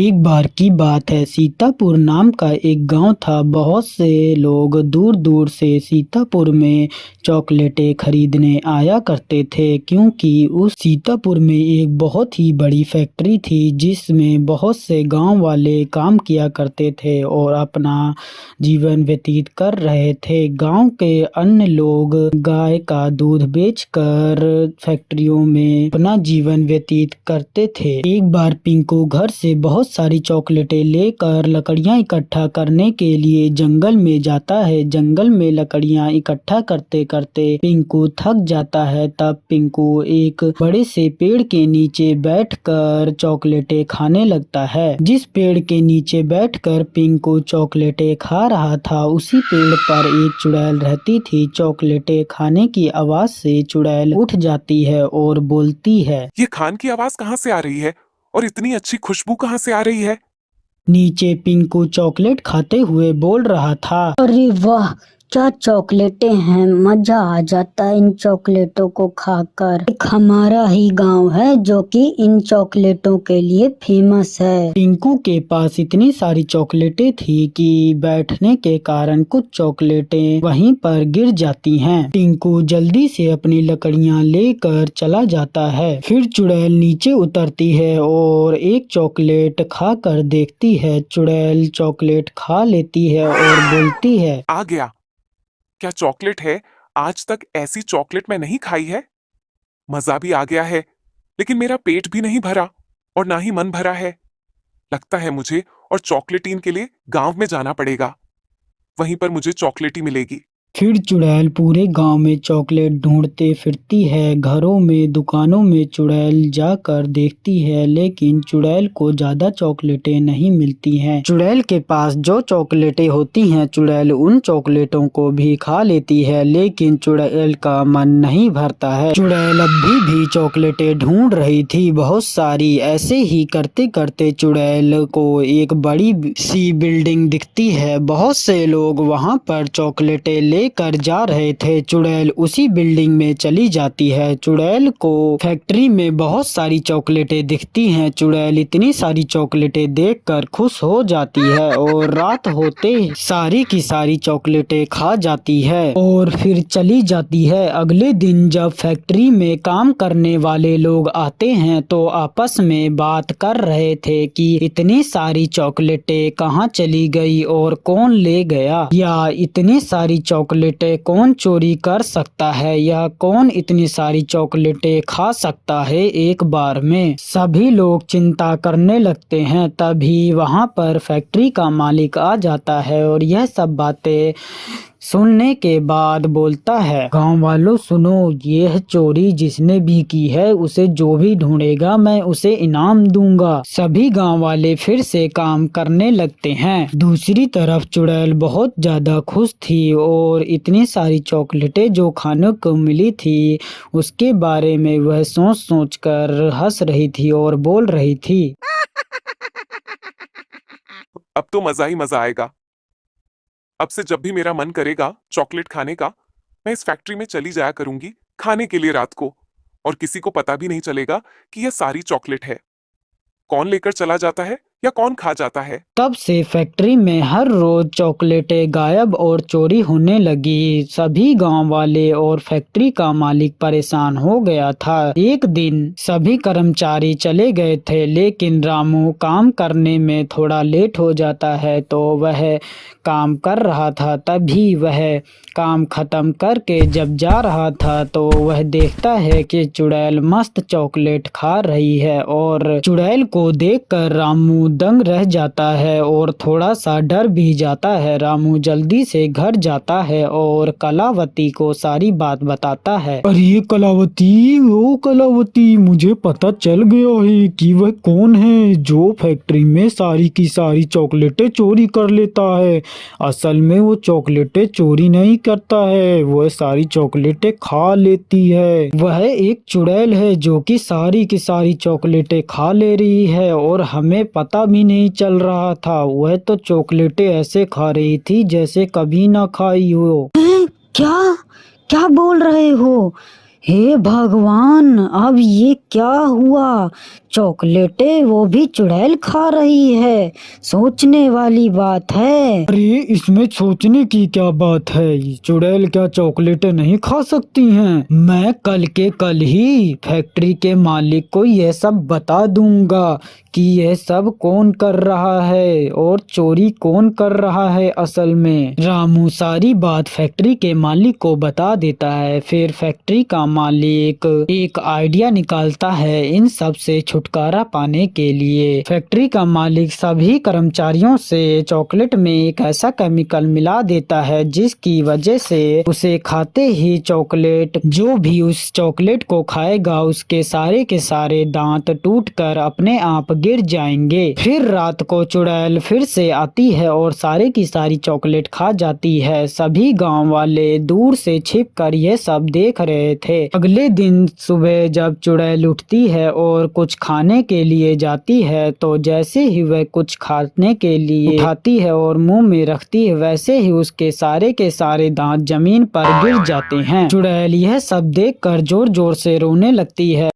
एक बार की बात है, सीतापुर नाम का एक गांव था। बहुत से लोग दूर दूर से सीतापुर में चॉकलेटें खरीदने आया करते थे, क्योंकि उस सीतापुर में एक बहुत ही बड़ी फैक्ट्री थी जिसमें बहुत से गांव वाले काम किया करते थे और अपना जीवन व्यतीत कर रहे थे। गांव के अन्य लोग गाय का दूध बेचकर फैक्ट्रियों में अपना जीवन व्यतीत करते थे। एक बार पिंकू घर से बहुत सारी चॉकलेटें लेकर लकड़ियां इकट्ठा करने के लिए जंगल में जाता है। जंगल में लकड़ियां इकट्ठा करते करते पिंकू थक जाता है। तब पिंकू एक बड़े से पेड़ के नीचे बैठकर चॉकलेटें खाने लगता है। जिस पेड़ के नीचे बैठकर पिंकू चॉकलेटें खा रहा था, उसी पेड़ पर एक चुड़ैल रहती थी। चॉकलेटें खाने की आवाज से चुड़ैल उठ जाती है और बोलती है, ये खान की आवाज कहाँ से आ रही है और इतनी अच्छी खुशबू कहाँ से आ रही है? नीचे पिंकू चॉकलेट खाते हुए बोल रहा था। अरे वाह, क्या चॉकलेटें हैं, मजा आ जाता है इन चॉकलेटों को खाकर। एक हमारा ही गांव है जो कि इन चॉकलेटों के लिए फेमस है। पिंकू के पास इतनी सारी चॉकलेटें थी कि बैठने के कारण कुछ चॉकलेटें वहीं पर गिर जाती हैं। पिंकू जल्दी से अपनी लकड़ियां लेकर चला जाता है। फिर चुड़ैल नीचे उतरती है और एक चॉकलेट खा कर देखती है। चुड़ैल चॉकलेट खा लेती है और बोलती है, आ गया। क्या चॉकलेट है? आज तक ऐसी चॉकलेट मैं नहीं खाई है। मजा भी आ गया है, लेकिन मेरा पेट भी नहीं भरा और ना ही मन भरा है। लगता है मुझे और चॉकलेटीन के लिए गांव में जाना पड़ेगा। वहीं पर मुझे चॉकलेट ही मिलेगी। फिर चुड़ैल पूरे गांव में चॉकलेट ढूंढते फिरती है। घरों में, दुकानों में चुड़ैल जाकर देखती है, लेकिन चुड़ैल को ज्यादा चॉकलेटें नहीं मिलती हैं। चुड़ैल के पास जो चॉकलेटें होती हैं, चुड़ैल उन चॉकलेटों को भी खा लेती है, लेकिन चुड़ैल का मन नहीं भरता है। चुड़ैल अभी भी चॉकलेटें ढूंढ रही थी, बहुत सारी। ऐसे ही करते करते चुड़ैल को एक बड़ी सी बिल्डिंग दिखती है। बहुत से लोग वहां पर चॉकलेटें कर जा रहे थे। चुड़ैल उसी बिल्डिंग में चली जाती है। चुड़ैल को फैक्ट्री में बहुत सारी चॉकलेटें दिखती हैं। चुड़ैल इतनी सारी चॉकलेटें देखकर खुश हो जाती है और रात होते सारी की सारी चॉकलेटें खा जाती है और फिर चली जाती है। अगले दिन जब फैक्ट्री में काम करने वाले लोग आते हैं तो आपस में बात कर रहे थे कि इतनी सारी चॉकलेटें कहाँ चली गई और कौन ले गया, या इतनी सारी चॉकलेटें कौन चोरी कर सकता है, या कौन इतनी सारी चॉकलेटें खा सकता है एक बार में। सभी लोग चिंता करने लगते हैं। तभी वहां पर फैक्ट्री का मालिक आ जाता है और यह सब बातें सुनने के बाद बोलता है, गांव वालों सुनो, यह चोरी जिसने भी की है उसे जो भी ढूंढेगा मैं उसे इनाम दूंगा। सभी गांव वाले फिर से काम करने लगते हैं। दूसरी तरफ चुड़ैल बहुत ज्यादा खुश थी और इतनी सारी चॉकलेटें जो खाने को मिली थी उसके बारे में वह सोच सोच कर हंस रही थी और बोल रही थी, अब तो मजा ही मजा आएगा। अब से जब भी मेरा मन करेगा चॉकलेट खाने का, मैं इस फैक्ट्री में चली जाया करूंगी खाने के लिए रात को, और किसी को पता भी नहीं चलेगा कि यह सारी चॉकलेट है। कौन लेकर चला जाता है या कौन खा जाता है। तब से फैक्ट्री में हर रोज चॉकलेटें गायब और चोरी होने लगी। सभी गांव वाले और फैक्ट्री का मालिक परेशान हो गया था। एक दिन सभी कर्मचारी चले गए थे, लेकिन रामू काम करने में थोड़ा लेट हो जाता है, तो वह काम कर रहा था। तभी वह काम खत्म करके जब जा रहा था तो वह देखता है कि चुड़ैल मस्त चॉकलेट खा रही है, और चुड़ैल को देखकर रामू दंग रह जाता है और थोड़ा सा डर भी जाता है। रामू जल्दी से घर जाता है और कलावती को सारी बात बताता है। अरे कलावती, ओ कलावती, मुझे पता चल गया है कि वह कौन है जो फैक्ट्री में सारी की सारी चॉकलेटें चोरी कर लेता है। असल में वो चॉकलेटें चोरी नहीं करता है, वह सारी चॉकलेटें खा लेती है। वह एक चुड़ैल है जो कि सारी की सारी चॉकलेटें खा ले रही है और हमें पता भी नहीं चल रहा था। वह तो चॉकलेटें ऐसे खा रही थी जैसे कभी ना खाई हो। क्या क्या बोल रहे हो? हे भगवान, अब ये क्या हुआ? चॉकलेटें वो भी चुड़ैल खा रही है, सोचने वाली बात है। अरे इसमें सोचने की क्या बात है, चुड़ैल क्या चॉकलेटें नहीं खा सकती हैं? मैं कल के कल ही फैक्ट्री के मालिक को यह सब बता दूंगा कि यह सब कौन कर रहा है और चोरी कौन कर रहा है असल में। रामू सारी बात फैक्ट्री के मालिक को बता देता है। फिर फैक्ट्री का मालिक एक आइडिया निकालता है इन सब से छुटकारा पाने के लिए। फैक्ट्री का मालिक सभी कर्मचारियों से चॉकलेट में एक ऐसा केमिकल मिला देता है जिसकी वजह से उसे खाते ही चॉकलेट, जो भी उस चॉकलेट को खाएगा उसके सारे के सारे दांत टूटकर अपने आप गिर जाएंगे। फिर रात को चुड़ैल फिर से आती है और सारे की सारी चॉकलेट खा जाती है। सभी गांव वाले दूर से छिपकर यह सब देख रहे थे। अगले दिन सुबह जब चुड़ैल उठती है और कुछ खाने के लिए जाती है तो जैसे ही वह कुछ खाने के लिए उठाती है और मुंह में रखती है वैसे ही उसके सारे के सारे दांत जमीन पर गिर जाते हैं। चुड़ैल यह सब देखकर जोर जोर से रोने लगती है।